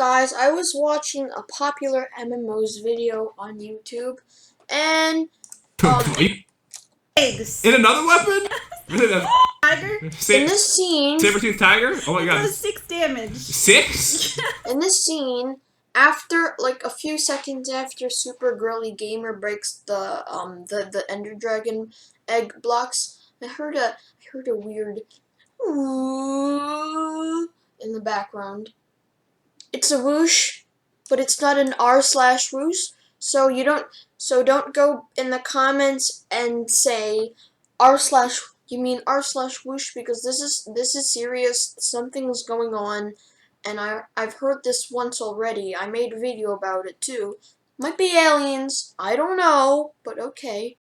guys, I was watching a popular MMOs video on YouTube, and Eggs. In another weapon? Tiger? In this scene, Saber-tooth tiger? Oh my god. Does 6 damage. 6? in this scene, after like a few seconds after Super Girly Gamer breaks the Ender Dragon egg blocks, I heard a weird ooh in the background. It's a whoosh, but it's not an r/whoosh. So don't go in the comments and say you mean r/whoosh, because this is serious. Something's going on, and I've heard this once already. I made a video about it too. Might be aliens. I don't know, but okay.